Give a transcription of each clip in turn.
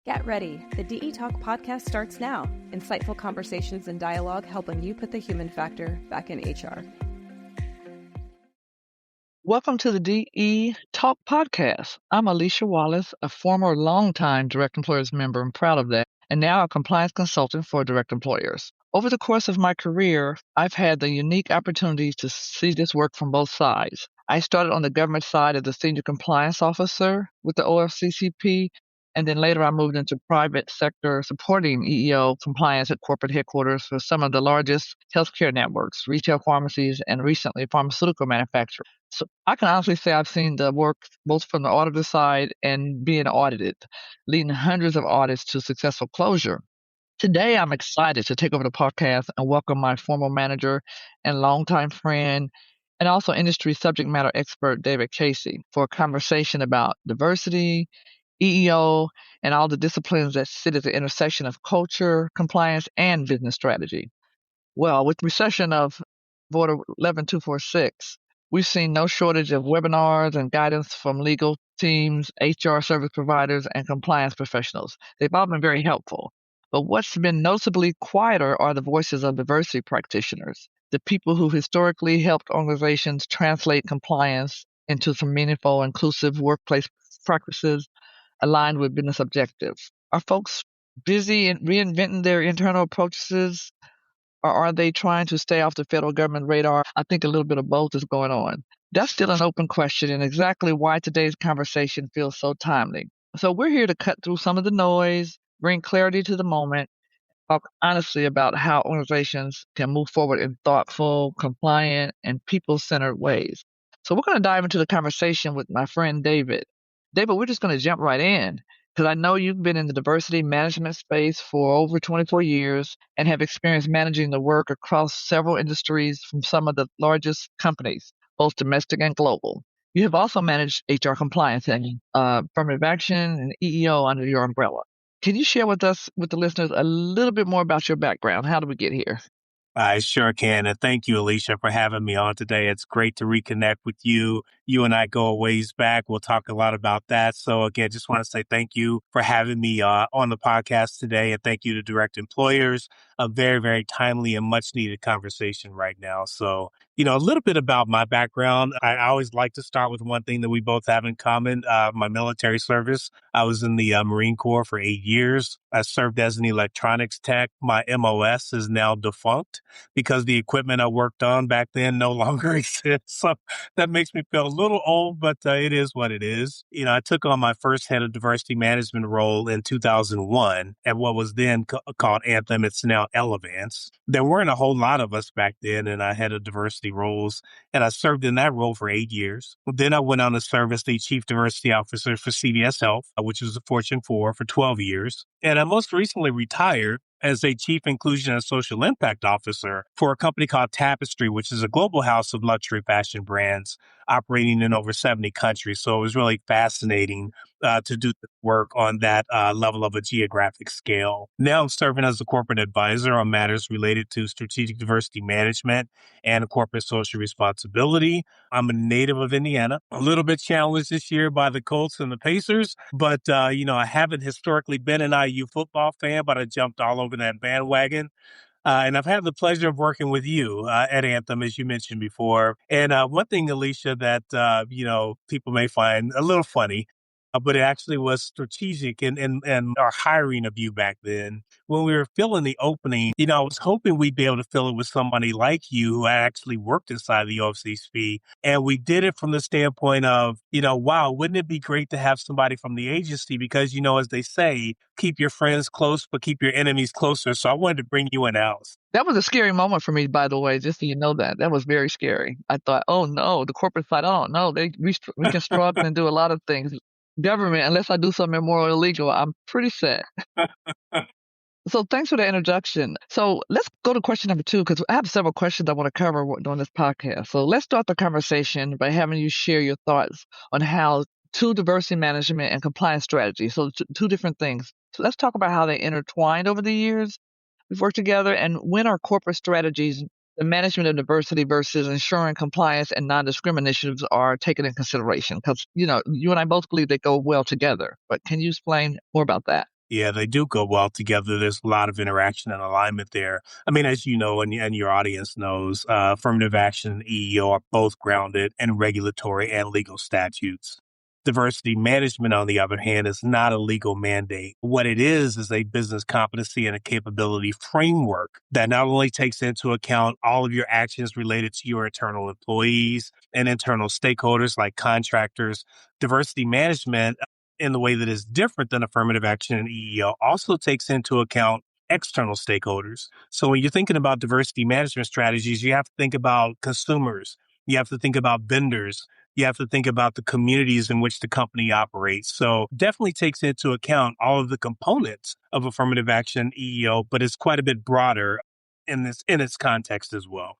Get ready. The DE Talk podcast starts now. Insightful conversations and dialogue helping you put the human factor back in HR. Welcome to the DE Talk podcast. I'm Alicia Wallace, a former longtime direct employers member and proud of that, and now a compliance consultant for direct employers. Over the course of my career, I've had the unique opportunity to see this work from both sides. I started on the government side as a senior compliance officer with the OFCCP, and then later I moved into private sector supporting EEO compliance at corporate headquarters for some of the largest healthcare networks, retail pharmacies, and recently pharmaceutical manufacturers. So I can honestly say I've seen the work both from the auditor side and being audited, leading hundreds of audits to successful closure. Today, I'm excited to take over the podcast and welcome my former manager and longtime friend and also industry subject matter expert, David Casey, for a conversation about diversity, EEO, and all the disciplines that sit at the intersection of culture, compliance, and business strategy. Well, with the recession of Order 11246, we've seen no shortage of webinars and guidance from legal teams, HR service providers, and compliance professionals. They've all been very helpful. But what's been noticeably quieter are the voices of diversity practitioners, the people who historically helped organizations translate compliance into some meaningful, inclusive workplace practices aligned with business objectives. Are folks busy in reinventing their internal approaches, or are they trying to stay off the federal government radar? I think a little bit of both is going on. That's still an open question, and exactly why today's conversation feels so timely. So we're here to cut through some of the noise, bring clarity to the moment, talk honestly about how organizations can move forward in thoughtful, compliant, and people-centered ways. So we're going to dive into the conversation with my friend David. David, we're just going to jump right in because I know you've been in the diversity management space for over 24 years and have experience managing the work across several industries from some of the largest companies, both domestic and global. You have also managed HR compliance and affirmative action and EEO under your umbrella. Can you share with us, with the listeners, a little bit more about your background? How did we get here? I sure can. And thank you, Alicia, for having me on today. It's great to reconnect with you. You and I go a ways back. We'll talk a lot about that. So again, just want to say thank you for having me on the podcast today. And thank you to direct employers. A very, very timely and much needed conversation right now. So, a little bit about my background. I always like to start with one thing that we both have in common, my military service. I was in the Marine Corps for 8 years. I served as an electronics tech. My MOS is now defunct because the equipment I worked on back then no longer exists. So that makes me feel a little old, but it is what it is. I took on my first head of diversity management role in 2001 at what was then called Anthem. It's now Elevance. There weren't a whole lot of us back then, and I had a diversity roles, and I served in that role for 8 years. Then I went on to serve as the Chief Diversity Officer for CVS Health, which was a Fortune 4 for 12 years. And I most recently retired as a Chief Inclusion and Social Impact Officer for a company called Tapestry, which is a global house of luxury fashion brands operating in over 70 countries. So it was really fascinating to do the work on that level of a geographic scale. Now I'm serving as a corporate advisor on matters related to strategic diversity management and corporate social responsibility. I'm a native of Indiana, a little bit challenged this year by the Colts and the Pacers, but I haven't historically been an IU football fan, but I jumped all over that bandwagon. And I've had the pleasure of working with you at Anthem, as you mentioned before. And one thing, Alicia, that, people may find a little funny, but it actually was strategic in our hiring of you back then. When we were filling the opening, I was hoping we'd be able to fill it with somebody like you who actually worked inside the OFCCP. And we did it from the standpoint of, wow, wouldn't it be great to have somebody from the agency? Because, as they say, keep your friends close, but keep your enemies closer. So I wanted to bring you in-house. That was a scary moment for me, by the way, just so you know that. That was very scary. I thought, oh, no, the corporate side, oh, no, we can struggle and do a lot of things. Government, unless I do something immoral or illegal, I'm pretty sad. So thanks for the introduction. So let's go to question number 2, because I have several questions I want to cover during this podcast. So let's start the conversation by having you share your thoughts on how two diversity management and compliance strategies, so two different things. So let's talk about how they intertwined over the years we've worked together, and when are corporate strategies, the management of diversity versus ensuring compliance and non-discrimination initiatives are taken in consideration? Because, you and I both believe they go well together. But can you explain more about that? Yeah, they do go well together. There's a lot of interaction and alignment there. I mean, as you know, and your audience knows, affirmative action and EEO are both grounded in regulatory and legal statutes. Diversity management, on the other hand, is not a legal mandate. What it is a business competency and a capability framework that not only takes into account all of your actions related to your internal employees and internal stakeholders like contractors. Diversity management, in the way that is different than affirmative action and EEO, also takes into account external stakeholders. So when you're thinking about diversity management strategies, you have to think about consumers. You have to think about vendors. You have to think about the communities in which the company operates. So definitely takes into account all of the components of affirmative action EEO, but it's quite a bit broader in its context as well.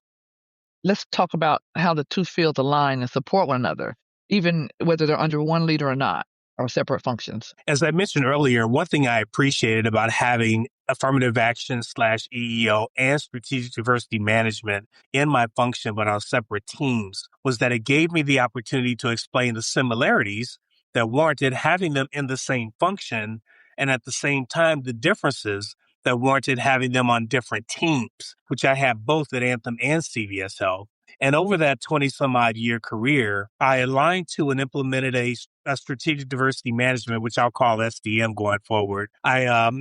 Let's talk about how the two fields align and support one another, even whether they're under one leader or not, or separate functions. As I mentioned earlier, one thing I appreciated about having affirmative action / EEO and strategic diversity management in my function but on separate teams was that it gave me the opportunity to explain the similarities that warranted having them in the same function, and at the same time, the differences that warranted having them on different teams, which I have both at Anthem and CVS Health. And over that 20 some odd year career, I aligned to and implemented a strategic diversity management, which I'll call SDM going forward. I,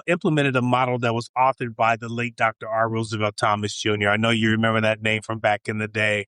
implemented a model that was authored by the late Dr. R. Roosevelt Thomas Jr. I know you remember that name from back in the day.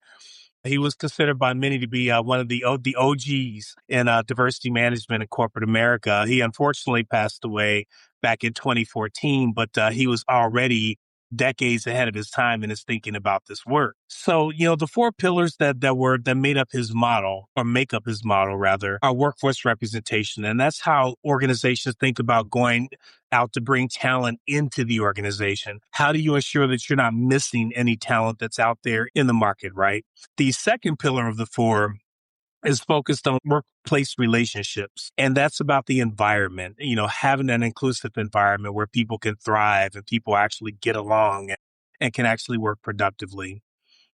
He was considered by many to be one of the OGs in diversity management in corporate America. He unfortunately passed away back in 2014, but he was already decades ahead of his time in his thinking about this work. So, the four pillars that made up his model, or make up his model rather, are workforce representation. And that's how organizations think about going out to bring talent into the organization. How do you ensure that you're not missing any talent that's out there in the market, right? The second pillar of the four is focused on workplace relationships. And that's about the environment, having an inclusive environment where people can thrive and people actually get along and can actually work productively.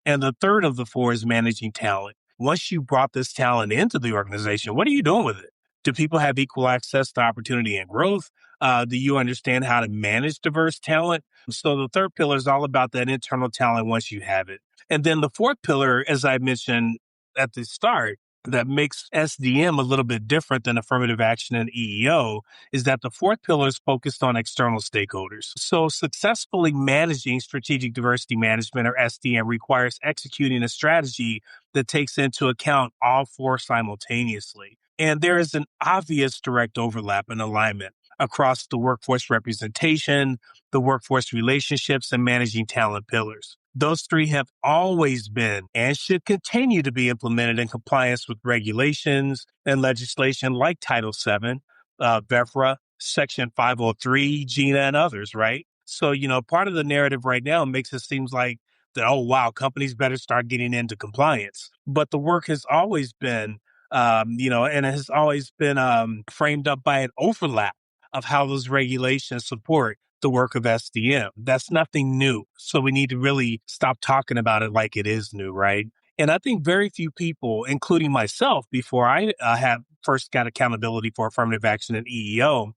And the third of the four is managing talent. Once you brought this talent into the organization, what are you doing with it? Do people have equal access to opportunity and growth? Do you understand how to manage diverse talent? So the third pillar is all about that internal talent once you have it. And then the fourth pillar, as I mentioned at the start, that makes SDM a little bit different than affirmative action and EEO is that the fourth pillar is focused on external stakeholders. So successfully managing strategic diversity management, or SDM, requires executing a strategy that takes into account all four simultaneously. And there is an obvious direct overlap and alignment across the workforce representation, the workforce relationships, and managing talent pillars. Those three have always been and should continue to be implemented in compliance with regulations and legislation like Title VII, VEFRA, Section 503, GINA, and others, right? So, part of the narrative right now makes it seem like that, oh, wow, companies better start getting into compliance. But the work has always been, and it has always been framed up by an overlap of how those regulations support the work of SDM. That's nothing new. So we need to really stop talking about it like it is new, right? And I think very few people, including myself, before I have first got accountability for affirmative action and EEO,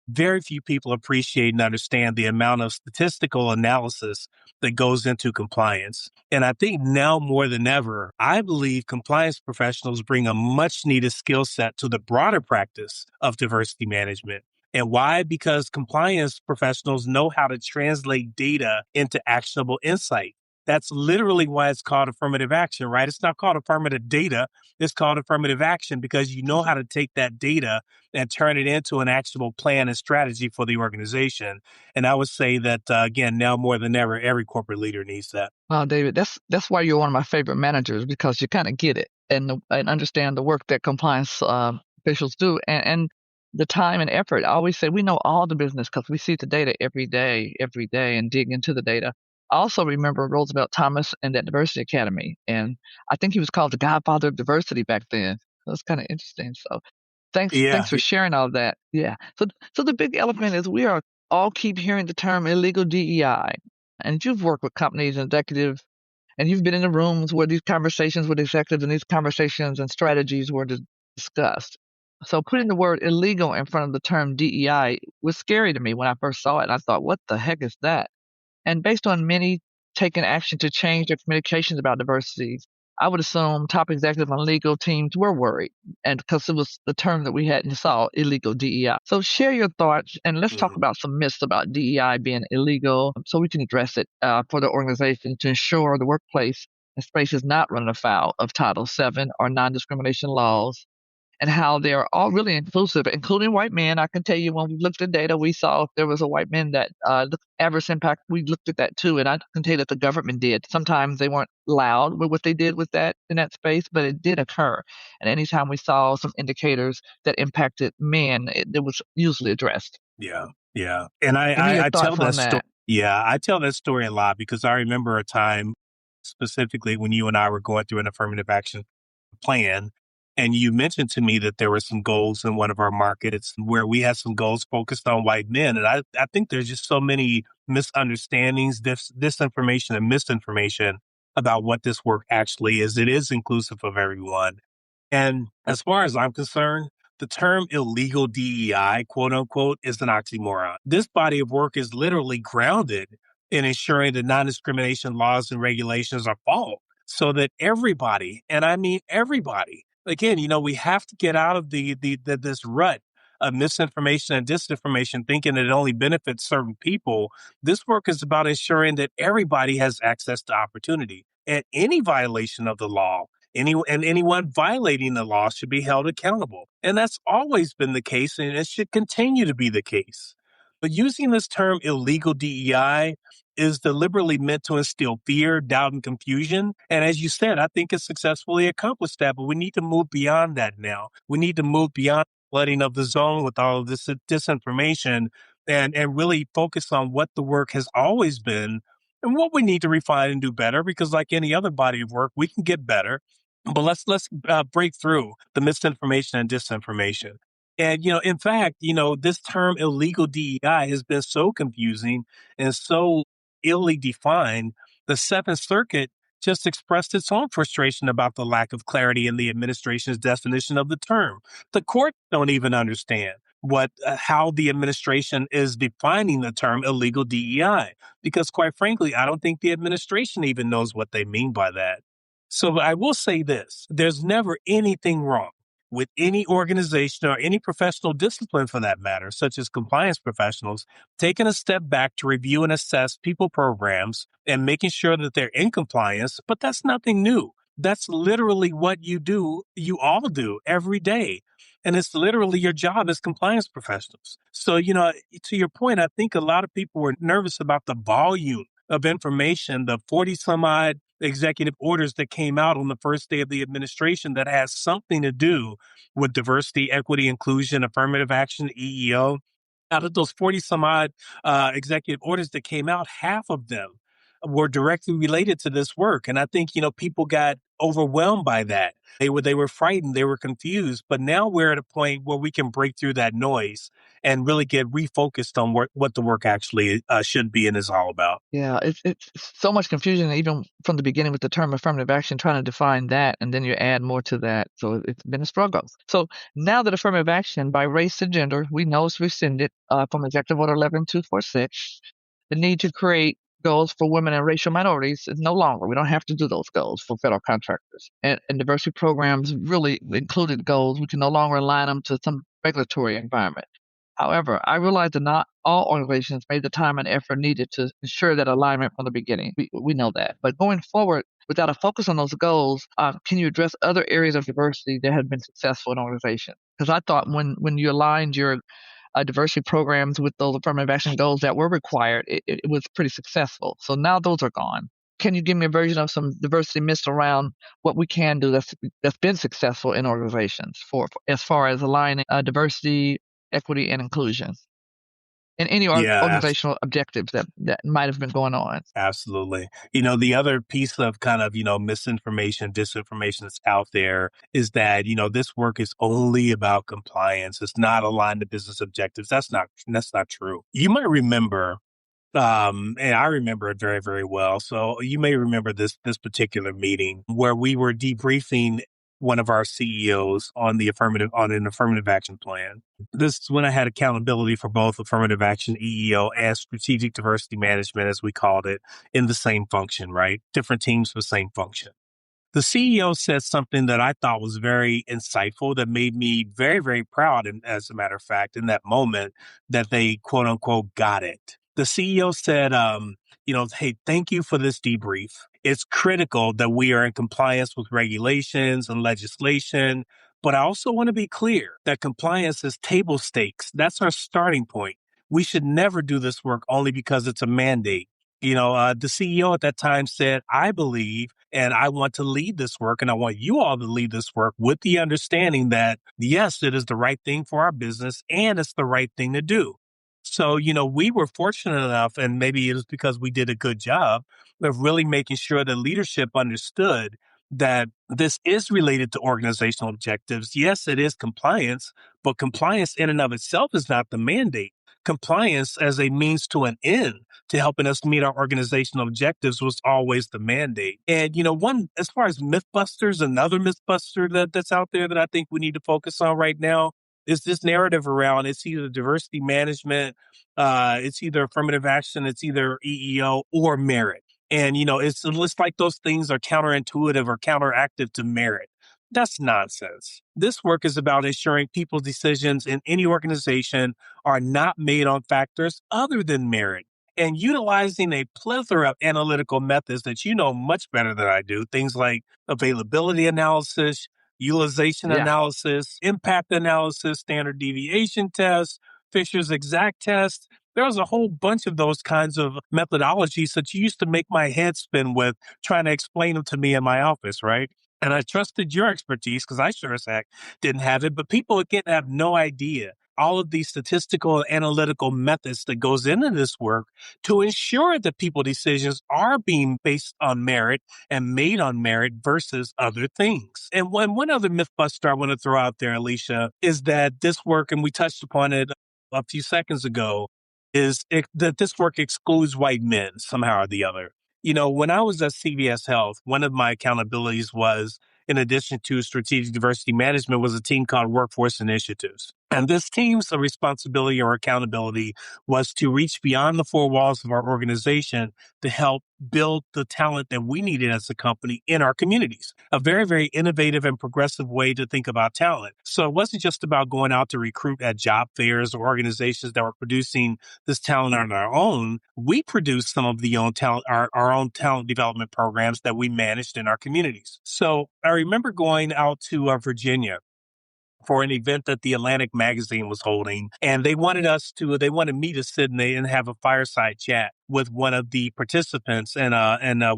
very few people appreciate and understand the amount of statistical analysis that goes into compliance. And I think now more than ever, I believe compliance professionals bring a much needed skill set to the broader practice of diversity management. And why? Because compliance professionals know how to translate data into actionable insight. That's literally why it's called affirmative action, right? It's not called affirmative data. It's called affirmative action because you know how to take that data and turn it into an actionable plan and strategy for the organization. And I would say that, again, now more than ever, every corporate leader needs that. Wow, David, that's why you're one of my favorite managers, because you kind of get it and understand the work that compliance officials do. And the time and effort. I always say we know all the business because we see the data every day, and dig into the data. I also remember Roosevelt Thomas and that Diversity Academy, and I think he was called the godfather of diversity back then. That's kind of interesting. So thanks for sharing all that. Yeah. So the big elephant is we are all keep hearing the term illegal DEI, and you've worked with companies and executives, and you've been in the rooms where these conversations with executives and these conversations and strategies were discussed. So putting the word illegal in front of the term DEI was scary to me when I first saw it. And I thought, what the heck is that? And based on many taking action to change their communications about diversity, I would assume top executives on legal teams were worried, and because it was the term that we hadn't saw, illegal DEI. So share your thoughts, and let's talk about some myths about DEI being illegal, so we can address it for the organization to ensure the workplace and space is not running afoul of Title VII or non-discrimination laws, and how they are all really inclusive, including white men. I can tell you when we looked at data, we saw if there was a white man that looked adverse impact, we looked at that too. And I can tell you that the government did. Sometimes they weren't loud with what they did with that in that space, but it did occur. And anytime we saw some indicators that impacted men, it was usually addressed. Yeah. Yeah. And Give me your I tell thoughts that on story. that. Yeah. I tell that story a lot because I remember a time specifically when you and I were going through an affirmative action plan. And you mentioned to me that there were some goals in one of our markets where we had some goals focused on white men. And I think there's just so many misunderstandings, disinformation and misinformation about what this work actually is. It is inclusive of everyone. And as far as I'm concerned, the term illegal DEI, quote unquote, is an oxymoron. This body of work is literally grounded in ensuring that non-discrimination laws and regulations are followed so that everybody, and I mean everybody, again, we have to get out of this rut of misinformation and disinformation, thinking that it only benefits certain people. This work is about ensuring that everybody has access to opportunity, and any violation of the law, anyone violating the law should be held accountable. And that's always been the case, and it should continue to be the case. But using this term illegal DEI is deliberately meant to instill fear, doubt, and confusion. And as you said, I think it successfully accomplished that. But we need to move beyond that now. We need to move beyond flooding of the zone with all of this disinformation and really focus on what the work has always been and what we need to refine and do better. Because like any other body of work, we can get better. But let's break through the misinformation and disinformation. And, in fact, this term illegal DEI has been so confusing and so illy defined. The Seventh Circuit just expressed its own frustration about the lack of clarity in the administration's definition of the term. The courts don't even understand how the administration is defining the term illegal DEI, because quite frankly, I don't think the administration even knows what they mean by that. So I will say this, there's never anything wrong with any organization or any professional discipline for that matter, such as compliance professionals, taking a step back to review and assess people programs and making sure that they're in compliance. But that's nothing new. That's literally what you all do every day. And it's literally your job as compliance professionals. So, to your point, I think a lot of people were nervous about the volume of information, the 40 some odd executive orders that came out on the first day of the administration that has something to do with diversity, equity, inclusion, affirmative action, EEO. Out of those 40 some odd executive orders that came out, half of them were directly related to this work. And I think, people got overwhelmed by that. They were frightened, they were confused, but now we're at a point where we can break through that noise and really get refocused on what the work actually should be and is all about. Yeah, it's so much confusion, even from the beginning with the term affirmative action, trying to define that, and then you add more to that. So it's been a struggle. So now that affirmative action by race and gender, we know it's rescinded from Executive Order 11246. The need to create goals for women and racial minorities is no longer. We don't have to do those goals for federal contractors. And diversity programs really included goals. We can no longer align them to some regulatory environment. However, I realize that not all organizations made the time and effort needed to ensure that alignment from the beginning. We know that. But going forward, without a focus on those goals, can you address other areas of diversity that have been successful in organizations? Because I thought when you aligned your diversity programs with those affirmative action goals that were required, it was pretty successful. So now those are gone. Can you give me a version of some diversity myths around what we can do that's been successful in organizations for as far as aligning diversity, equity, and inclusion, and any organizational objectives that might have been going on? Absolutely. The other piece of kind of, misinformation, disinformation that's out there is that, this work is only about compliance. It's not aligned to business objectives. That's not true. You might remember, and I remember it very, very well. So you may remember this particular meeting where we were debriefing one of our CEOs on an affirmative action plan. This is when I had accountability for both affirmative action EEO and strategic diversity management, as we called it, in the same function, right? Different teams for the same function. The CEO said something that I thought was very insightful that made me very, very proud. And as a matter of fact, in that moment that they quote unquote got it. The CEO said, hey, thank you for this debrief. It's critical that we are in compliance with regulations and legislation. But I also want to be clear that compliance is table stakes. That's our starting point. We should never do this work only because it's a mandate. The CEO at that time said, I believe and I want to lead this work and I want you all to lead this work with the understanding that, yes, it is the right thing for our business and it's the right thing to do. So, we were fortunate enough, and maybe it was because we did a good job of really making sure that leadership understood that this is related to organizational objectives. Yes, it is compliance, but compliance in and of itself is not the mandate. Compliance as a means to an end to helping us meet our organizational objectives was always the mandate. And, one, as far as mythbusters, another mythbuster that's out there that I think we need to focus on right now is this narrative around it's either diversity management, it's either affirmative action, it's either EEO or merit. And, it's like those things are counterintuitive or counteractive to merit. That's nonsense. This work is about ensuring people's decisions in any organization are not made on factors other than merit and utilizing a plethora of analytical methods that you know much better than I do. Things like availability analysis, utilization analysis, impact analysis, standard deviation tests, Fisher's exact test. There was a whole bunch of those kinds of methodologies that you used to make my head spin with trying to explain them to me in my office, right? And I trusted your expertise because I sure as heck didn't have it. But people, again, have no idea all of these statistical and analytical methods that goes into this work to ensure that people's decisions are being based on merit and made on merit versus other things. And one other mythbuster I want to throw out there, Alicia, is that this work, and we touched upon it a few seconds ago, that this work excludes white men somehow or the other. When I was at CVS Health, one of my accountabilities was, in addition to strategic diversity management, was a team called Workforce Initiatives. And this team's responsibility or accountability was to reach beyond the four walls of our organization to help build the talent that we needed as a company in our communities. A very, very innovative and progressive way to think about talent. So it wasn't just about going out to recruit at job fairs or organizations that were producing this talent on our own. We produced some of the own talent, our own talent development programs that we managed in our communities. So I remember going out to Virginia for an event that the Atlantic magazine was holding. And they wanted me to sit and have a fireside chat with one of the participants and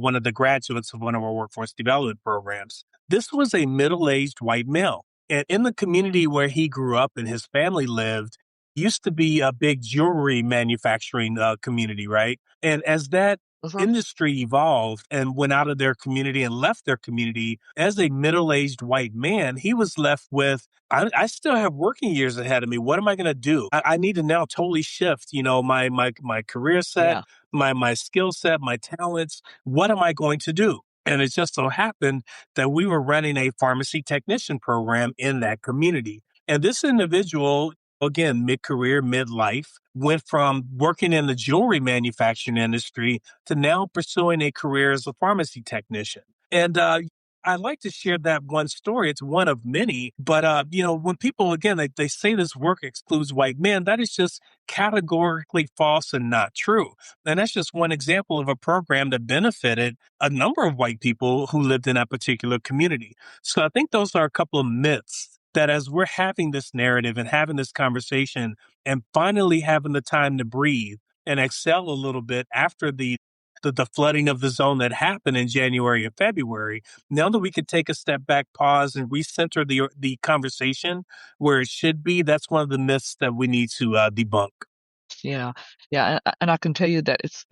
one of the graduates of one of our workforce development programs. This was a middle-aged white male. And in the community where he grew up and his family lived, used to be a big jewelry manufacturing community, right? And as that industry evolved and went out of their community and left their community, as a middle-aged white man, he was left with, I still have working years ahead of me. What am I going to do? I need to now totally shift, my career set, my skill set, my talents. What am I going to do? And it just so happened that we were running a pharmacy technician program in that community. And this individual, again, mid-career, midlife, went from working in the jewelry manufacturing industry to now pursuing a career as a pharmacy technician. And I like to share that one story. It's one of many. But, when people, again, they say this work excludes white men, that is just categorically false and not true. And that's just one example of a program that benefited a number of white people who lived in that particular community. So I think those are a couple of myths that as we're having this narrative and having this conversation and finally having the time to breathe and exhale a little bit after the flooding of the zone that happened in January and February, now that we could take a step back, pause, and recenter the conversation where it should be, that's one of the myths that we need to debunk. Yeah. And I can tell you that it's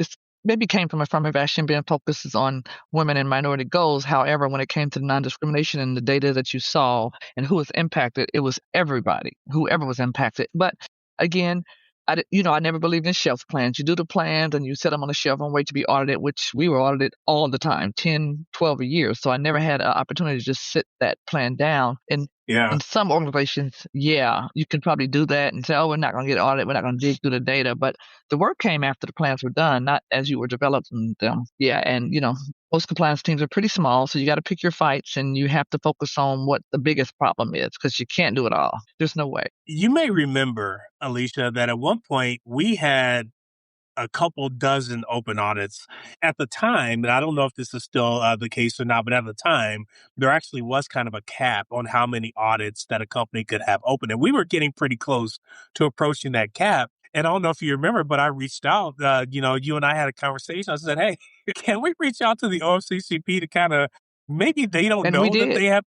maybe came from affirmative action being focuses on women and minority goals. However, when it came to non-discrimination and the data that you saw and who was impacted, it was everybody, whoever was impacted. But again, I never believed in shelf plans. You do the plans and you set them on the shelf and wait to be audited, which we were audited all the time, 10, 12 a year. So I never had an opportunity to just sit that plan down. And Yeah. in some organizations, yeah, you can probably do that and say, oh, we're not going to get audited. We're not going to dig through the data. But the work came after the plans were done, not as you were developing them. Yeah. And, most compliance teams are pretty small. So you got to pick your fights and you have to focus on what the biggest problem is because you can't do it all. There's no way. You may remember, Alicia, that at one point we had a couple dozen open audits at the time. And I don't know if this is still the case or not, but at the time, there actually was kind of a cap on how many audits that a company could have open. And we were getting pretty close to approaching that cap. And I don't know if you remember, but I reached out, you and I had a conversation. I said, hey, can we reach out to the OFCCP to kind of, maybe they don't And we know that did. they have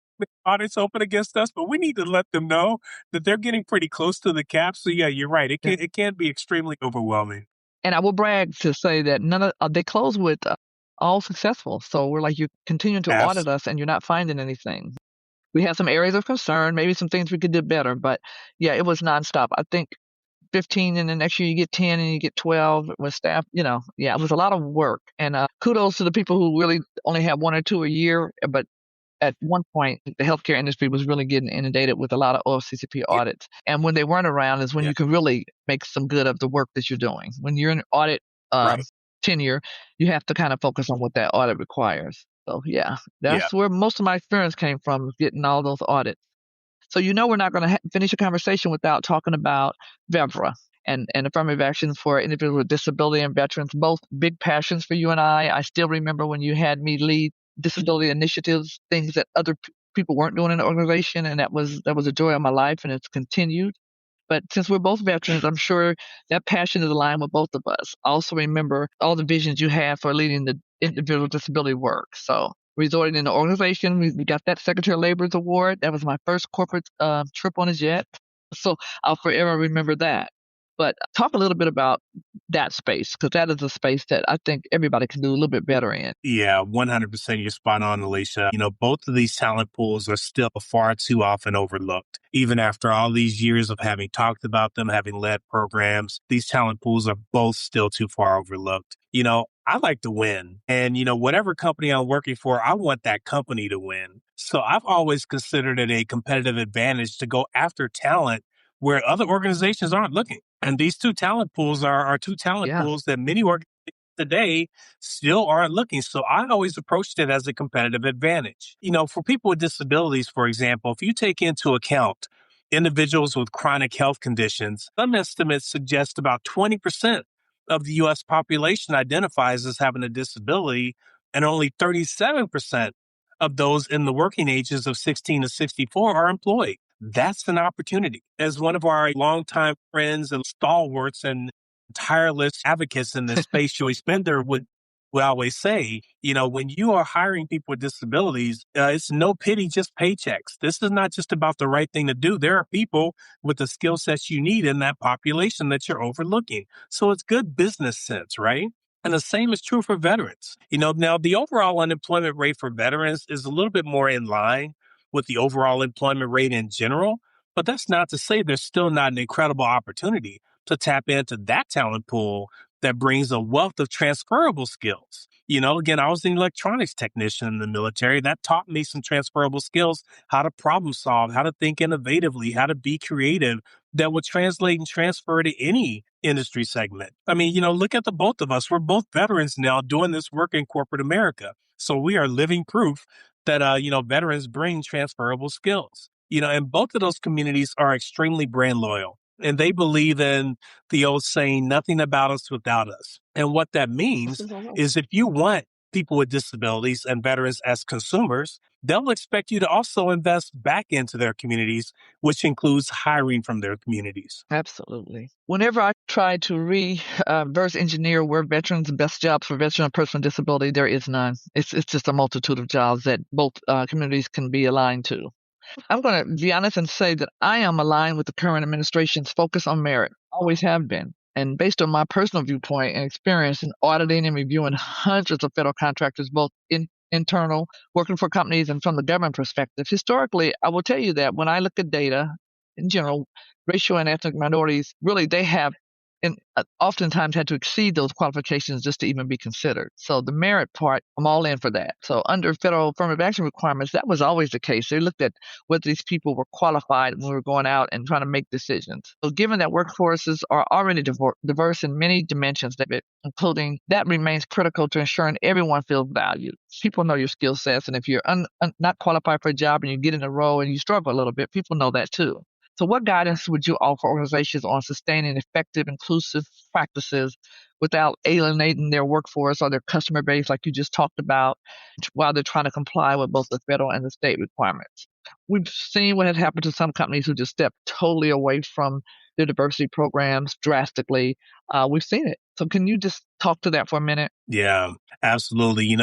audits open against us, but we need to let them know that they're getting pretty close to the cap. So yeah, you're right. It can be extremely overwhelming. And I will brag to say that they close with all successful. So we're like, you continue to audit us and you're not finding anything. We had some areas of concern, maybe some things we could do better, but yeah, it was nonstop. I think 15 and the next year you get 10 and you get 12 with staff, yeah, it was a lot of work. And kudos to the people who really only have one or two a year, but at one point, the healthcare industry was really getting inundated with a lot of OFCCP audits. And when they weren't around is when you can really make some good of the work that you're doing. When you're in audit tenure, you have to kind of focus on what that audit requires. So yeah, that's where most of my experience came from, getting all those audits. So we're not going to finish a conversation without talking about VEVRA and affirmative action for individuals with disability and veterans, both big passions for you and I. I still remember when you had me lead disability initiatives, things that other people weren't doing in the organization, and that was a joy of my life, and it's continued. But since we're both veterans, I'm sure that passion is aligned with both of us. I also remember all the visions you have for leading the individual disability work. So resorting in the organization, we got that Secretary of Labor's award. That was my first corporate trip on a jet. So I'll forever remember that. But talk a little bit about that space, because that is a space that I think everybody can do a little bit better in. Yeah, 100%. You're spot on, Alicia. Both of these talent pools are still far too often overlooked. Even after all these years of having talked about them, having led programs, these talent pools are both still too far overlooked. I like to win. And, whatever company I'm working for, I want that company to win. So I've always considered it a competitive advantage to go after talent where other organizations aren't looking. And these two talent pools are two talent pools that many organizations today still aren't looking. So I always approached it as a competitive advantage. For people with disabilities, for example, if you take into account individuals with chronic health conditions, some estimates suggest about 20% of the U.S. population identifies as having a disability, and only 37% of those in the working ages of 16 to 64 are employed. That's an opportunity. As one of our longtime friends and stalwarts and tireless advocates in this space, Joey Spender, would always say, when you are hiring people with disabilities, it's no pity, just paychecks. This is not just about the right thing to do. There are people with the skill sets you need in that population that you're overlooking. So it's good business sense, right? And the same is true for veterans. Now the overall unemployment rate for veterans is a little bit more in line with the overall employment rate in general, but that's not to say there's still not an incredible opportunity to tap into that talent pool that brings a wealth of transferable skills. Again, I was an electronics technician in the military. That taught me some transferable skills, how to problem solve, how to think innovatively, how to be creative, that would translate and transfer to any industry segment. I mean, look at the both of us. We're both veterans now doing this work in corporate America. So we are living proof that, veterans bring transferable skills. And both of those communities are extremely brand loyal. And they believe in the old saying, nothing about us without us. And what that means is if you want people with disabilities and veterans as consumers, they'll expect you to also invest back into their communities, which includes hiring from their communities. Absolutely. Whenever I try to reverse engineer where veterans' best jobs for veteran and person with disability, there is none. It's just a multitude of jobs that both communities can be aligned to. I'm going to be honest and say that I am aligned with the current administration's focus on merit, always have been. And based on my personal viewpoint and experience in auditing and reviewing hundreds of federal contractors, both internal, working for companies, and from the government perspective, historically, I will tell you that when I look at data in general, racial and ethnic minorities, really, they have and oftentimes had to exceed those qualifications just to even be considered. So the merit part, I'm all in for that. So under federal affirmative action requirements, that was always the case. They looked at whether these people were qualified when we were going out and trying to make decisions. So given that workforces are already diverse in many dimensions, David, including that remains critical to ensuring everyone feels valued. People know your skill sets, and if you're not qualified for a job and you get in a role and you struggle a little bit, people know that too. So what guidance would you offer organizations on sustaining effective, inclusive practices without alienating their workforce or their customer base, like you just talked about, while they're trying to comply with both the federal and the state requirements? We've seen what had happened to some companies who just stepped totally away from their diversity programs drastically. We've seen it. So can you just talk to that for a minute? Yeah, absolutely.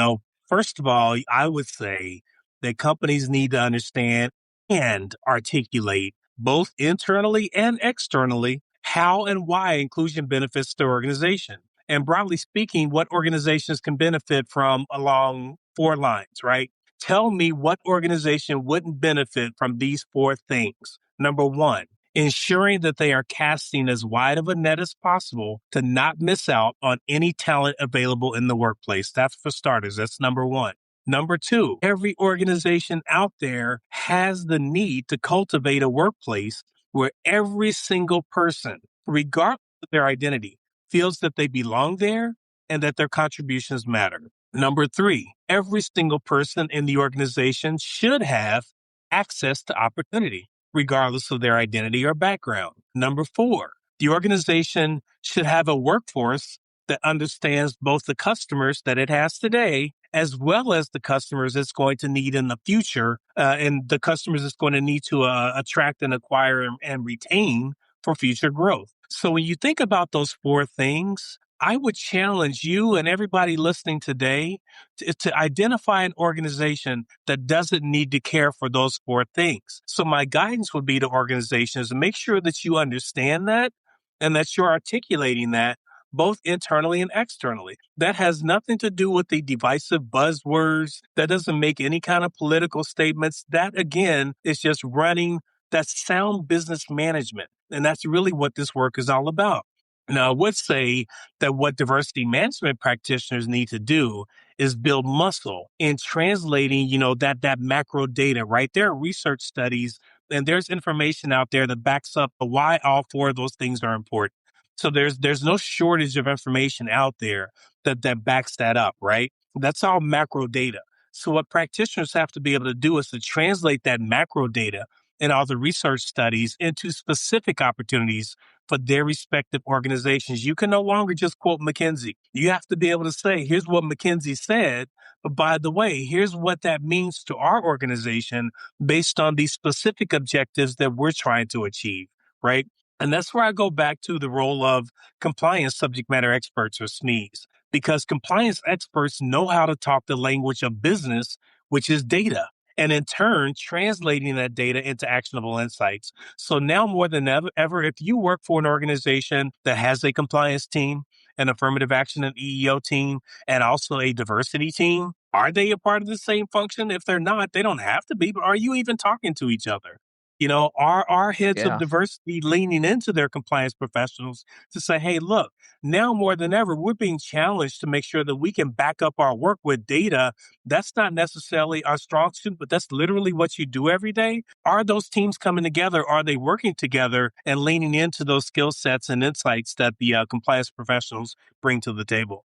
First of all, I would say that companies need to understand and articulate both internally and externally how and why inclusion benefits their organization. And broadly speaking, what organizations can benefit from along four lines, right? Tell me what organization wouldn't benefit from these four things. Number one, ensuring that they are casting as wide of a net as possible to not miss out on any talent available in the workplace. That's for starters. That's number one. Number two, every organization out there has the need to cultivate a workplace where every single person, regardless of their identity, feels that they belong there and that their contributions matter. Number three, every single person in the organization should have access to opportunity, regardless of their identity or background. Number four, the organization should have a workforce that understands both the customers that it has today, as well as the customers it's going to need in the future, and the customers it's going to need to attract and acquire and retain for future growth. So when you think about those four things, I would challenge you and everybody listening today to identify an organization that doesn't need to care for those four things. So my guidance would be to organizations to make sure that you understand that and that you're articulating that both internally and externally. That has nothing to do with the divisive buzzwords. That doesn't make any kind of political statements. That, again, is just running that sound business management. And that's really what this work is all about. Now, I would say that what diversity management practitioners need to do is build muscle in translating, that macro data, right? There are research studies and there's information out there that backs up why all four of those things are important. So there's no shortage of information out there that backs that up, right? That's all macro data. So what practitioners have to be able to do is to translate that macro data and all the research studies into specific opportunities for their respective organizations. You can no longer just quote McKinsey. You have to be able to say, here's what McKinsey said, but by the way, here's what that means to our organization based on these specific objectives that we're trying to achieve, right? And that's where I go back to the role of compliance subject matter experts, or SMEs, because compliance experts know how to talk the language of business, which is data, and in turn, translating that data into actionable insights. So now more than ever, if you work for an organization that has a compliance team, an affirmative action and EEO team, and also a diversity team, are they a part of the same function? If they're not, they don't have to be, but are you even talking to each other? Are our heads of Yeah. diversity leaning into their compliance professionals to say, hey, look, now more than ever, we're being challenged to make sure that we can back up our work with data. That's not necessarily our strong suit, but that's literally what you do every day. Are those teams coming together? Are they working together and leaning into those skill sets and insights that the compliance professionals bring to the table?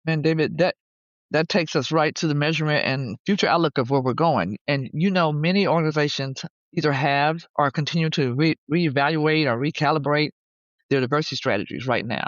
Man, David, that takes us right to the measurement and future outlook of where we're going. And many organizations either have or continue to reevaluate or recalibrate their diversity strategies right now.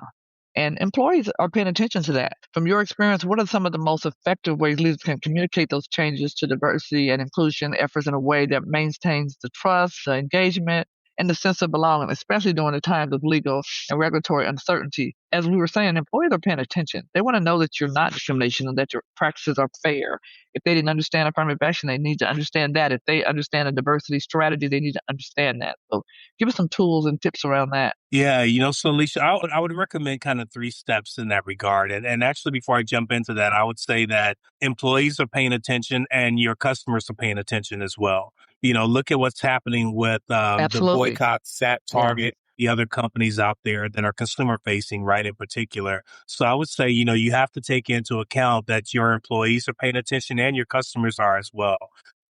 And employees are paying attention to that. From your experience, what are some of the most effective ways leaders can communicate those changes to diversity and inclusion efforts in a way that maintains the trust, the engagement, and the sense of belonging, especially during the times of legal and regulatory uncertainty? As we were saying, employees are paying attention. They want to know that you're not discrimination and that your practices are fair. If they didn't understand affirmative action, they need to understand that. If they understand a diversity strategy, they need to understand that. So give us some tools and tips around that. Yeah, so Alicia, I would recommend kind of three steps in that regard. And actually, before I jump into that, I would say that employees are paying attention and your customers are paying attention as well. Look at what's happening with the Absolutely. boycott, sat Yeah. Target. the other companies out there that are consumer facing, right, in particular. So I would say, you have to take into account that your employees are paying attention and your customers are as well.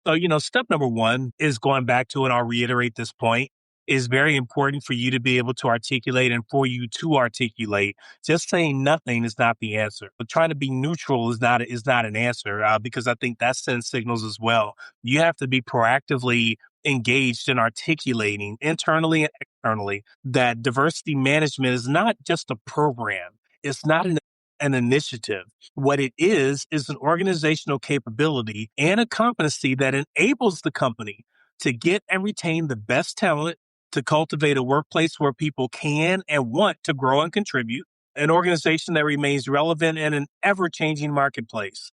So, step number one is going back to, and I'll reiterate this point, is very important for you to be able to articulate and for you to articulate. Just saying nothing is not the answer. But trying to be neutral is not an answer because I think that sends signals as well. You have to be proactively engaged in articulating internally and externally that diversity management is not just a program. It's not an initiative. What it is an organizational capability and a competency that enables the company to get and retain the best talent, to cultivate a workplace where people can and want to grow and contribute, an organization that remains relevant in an ever-changing marketplace.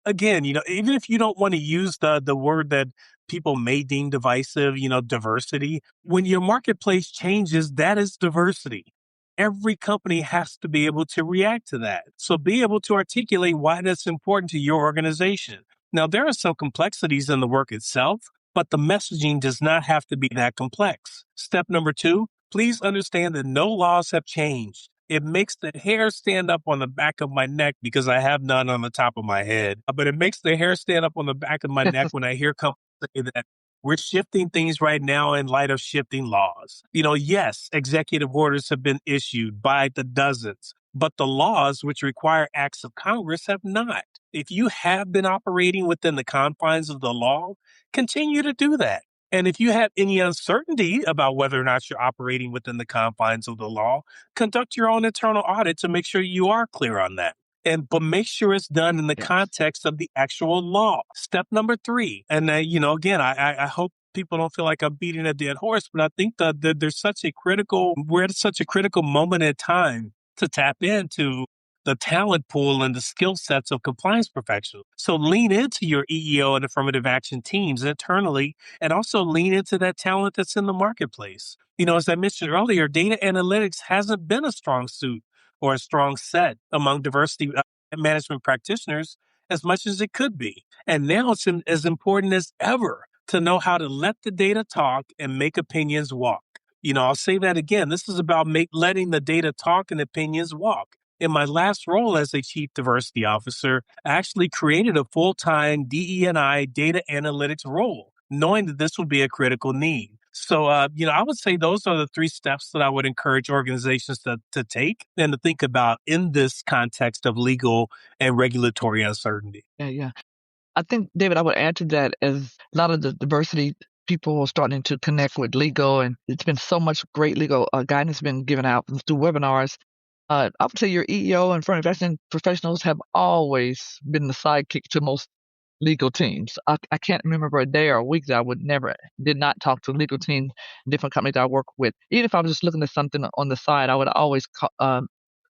Again, even if you don't want to use the word that people may deem divisive, diversity, when your marketplace changes, that is diversity. Every company has to be able to react to that. So be able to articulate why that's important to your organization. Now, there are some complexities in the work itself, but the messaging does not have to be that complex. Step number two, please understand that no laws have changed. It makes the hair stand up on the back of my neck because I have none on the top of my head. But it makes the hair stand up on the back of my neck when I hear companies say that we're shifting things right now in light of shifting laws. Yes, executive orders have been issued by the dozens, but the laws which require acts of Congress have not. If you have been operating within the confines of the law, continue to do that. And if you have any uncertainty about whether or not you're operating within the confines of the law, conduct your own internal audit to make sure you are clear on that. But make sure it's done in the context of the actual law. Step number three, and again, I hope people don't feel like I'm beating a dead horse, but I think that we're at such a critical moment in time to tap into the talent pool and the skill sets of compliance professionals. So lean into your EEO and affirmative action teams internally, and also lean into that talent that's in the marketplace. As I mentioned earlier, data analytics hasn't been a strong suit or a strong set among diversity management practitioners as much as it could be. And now it's as important as ever to know how to let the data talk and make opinions walk. I'll say that again. This is about letting the data talk and opinions walk. In my last role as a chief diversity officer, I actually created a full-time DE&I data analytics role, knowing that this would be a critical need. So, I would say those are the three steps that I would encourage organizations to take and to think about in this context of legal and regulatory uncertainty. Yeah. I think, David, I would add to that as a lot of the diversity people are starting to connect with legal, and it's been so much great legal guidance been given out through webinars. I would say your EEO and front investment professionals have always been the sidekick to most legal teams. I can't remember a day or a week that did not talk to a legal team, different companies I work with. Even if I was just looking at something on the side, I would always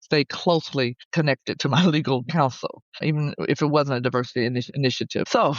stay closely connected to my legal counsel, even if it wasn't a diversity initiative. So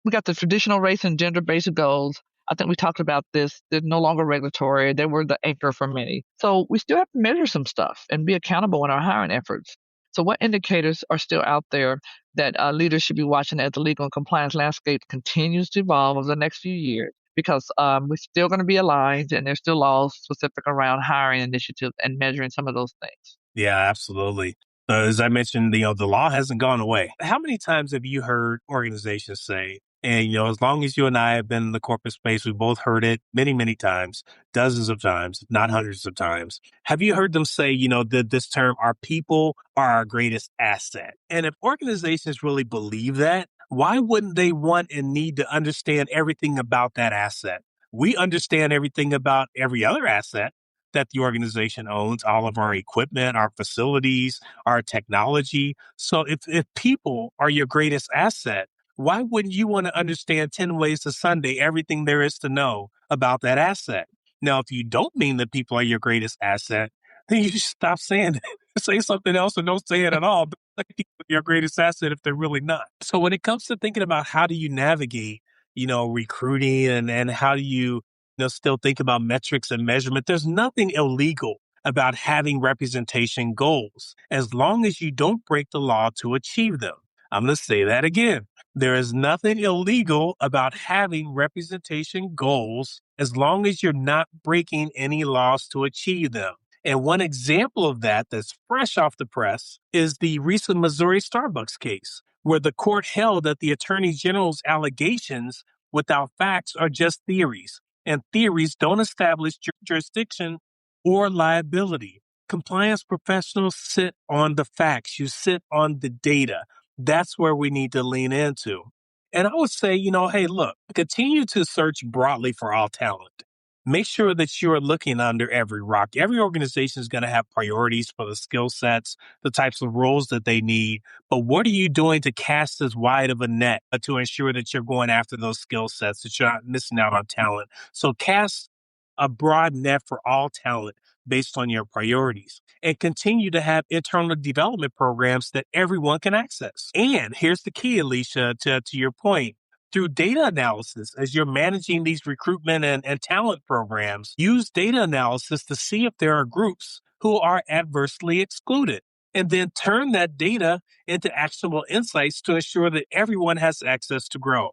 we got the traditional race and gender-based goals. I think we talked about this. They're no longer regulatory. They were the anchor for many. So we still have to measure some stuff and be accountable in our hiring efforts. So what indicators are still out there that leaders should be watching as the legal and compliance landscape continues to evolve over the next few years? Because we're still going to be aligned, and there's still laws specific around hiring initiatives and measuring some of those things. Yeah, absolutely. As I mentioned, the law hasn't gone away. How many times have you heard organizations say, and, as long as you and I have been in the corporate space, we both heard it many, many times, dozens of times, not hundreds of times. Have you heard them say, this term, our people are our greatest asset? And if organizations really believe that, why wouldn't they want and need to understand everything about that asset? We understand everything about every other asset that the organization owns, all of our equipment, our facilities, our technology. So if people are your greatest asset, why wouldn't you want to understand 10 ways to Sunday, everything there is to know about that asset? Now, if you don't mean that people are your greatest asset, then you should stop saying it. Say something else or don't say it at all. But people are your greatest asset if they're really not. So when it comes to thinking about how do you navigate, recruiting and how do you still think about metrics and measurement, there's nothing illegal about having representation goals as long as you don't break the law to achieve them. I'm going to say that again. There is nothing illegal about having representation goals as long as you're not breaking any laws to achieve them. And one example of that that's fresh off the press is the recent Missouri Starbucks case, where the court held that the Attorney General's allegations without facts are just theories, and theories don't establish jurisdiction or liability. Compliance professionals sit on the facts. You sit on the data. That's where we need to lean into. And I would say, hey, look, continue to search broadly for all talent. Make sure that you're looking under every rock. Every organization is going to have priorities for the skill sets, the types of roles that they need. But what are you doing to cast as wide of a net to ensure that you're going after those skill sets, that you're not missing out on talent? So cast a broad net for all talent based on your priorities, and continue to have internal development programs that everyone can access. And here's the key, Alicia, to your point. Through data analysis, as you're managing these recruitment and talent programs, use data analysis to see if there are groups who are adversely excluded, and then turn that data into actionable insights to ensure that everyone has access to grow.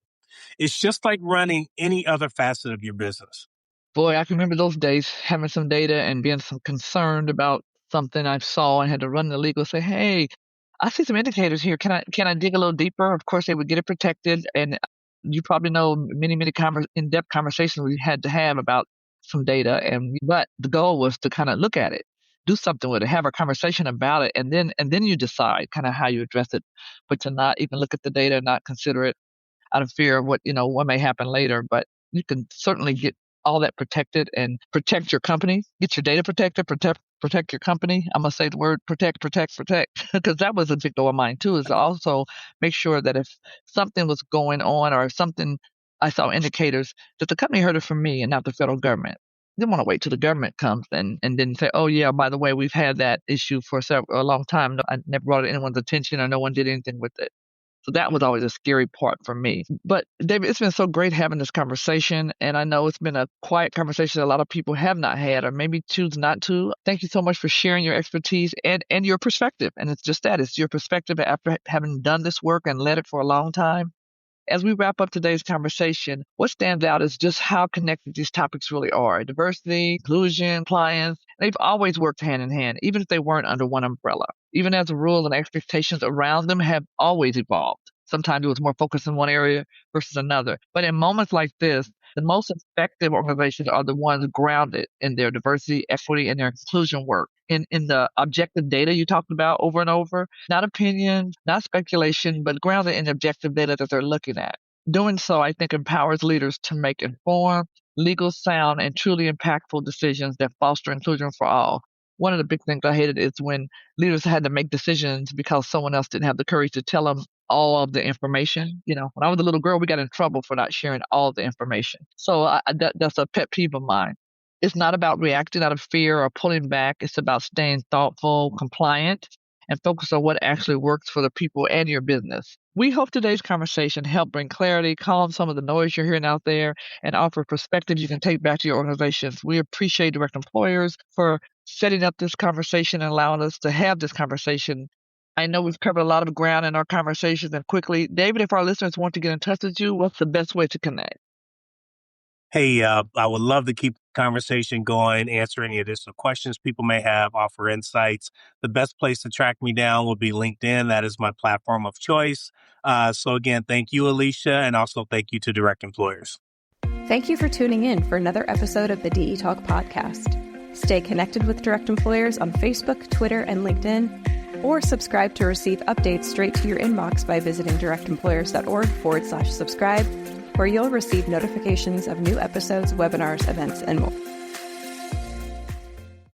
It's just like running any other facet of your business. Boy, I can remember those days, having some data and being some concerned about something I saw and had to run the legal and say, hey, I see some indicators here. Can I dig a little deeper? Of course, they would get it protected. And you probably know many in-depth conversations we had to have about some data. But the goal was to kind of look at it, do something with it, have a conversation about it, and then you decide kind of how you address it. But to not even look at the data, not consider it out of fear of what may happen later. But you can certainly get all that protected and protect your company, get your data protected, protect your company. I'm going to say the word protect, because that was a big goal of mine too, is to also make sure that if something was going on or something, I saw indicators that the company heard it from me and not the federal government. Didn't want to wait till the government comes and then say, oh yeah, by the way, we've had that issue for a long time. I never brought it to anyone's attention or no one did anything with it. So that was always a scary part for me. But David, it's been so great having this conversation. And I know it's been a quiet conversation that a lot of people have not had or maybe choose not to. Thank you so much for sharing your expertise and your perspective. And it's just that, it's your perspective after having done this work and led it for a long time. As we wrap up today's conversation, what stands out is just how connected these topics really are. Diversity, inclusion, compliance, they've always worked hand in hand, even if they weren't under one umbrella. Even as the rules and expectations around them have always evolved. Sometimes it was more focused in one area versus another. But in moments like this, the most effective organizations are the ones grounded in their diversity, equity, and their inclusion work. In the objective data you talked about over and over, not opinion, not speculation, but grounded in objective data that they're looking at. Doing so, I think, empowers leaders to make informed, legal, sound, and truly impactful decisions that foster inclusion for all. One of the big things I hated is when leaders had to make decisions because someone else didn't have the courage to tell them all of the information. When I was a little girl, we got in trouble for not sharing all the information. So that's a pet peeve of mine. It's not about reacting out of fear or pulling back. It's about staying thoughtful, compliant, and focus on what actually works for the people and your business. We hope today's conversation helped bring clarity, calm some of the noise you're hearing out there, and offer perspectives you can take back to your organizations. We appreciate direct employers for setting up this conversation and allowing us to have this conversation. I know we've covered a lot of ground in our conversations, and quickly, David, if our listeners want to get in touch with you, what's the best way to connect? Hey, I would love to keep the conversation going, answer any additional questions people may have, offer insights. The best place to track me down would be LinkedIn. That is my platform of choice. So again, thank you, Alicia, and also thank you to direct employers. Thank you for tuning in for another episode of the DE Talk podcast. Stay connected with direct employers on Facebook, Twitter, and LinkedIn, or subscribe to receive updates straight to your inbox by visiting directemployers.org/subscribe, where you'll receive notifications of new episodes, webinars, events, and more.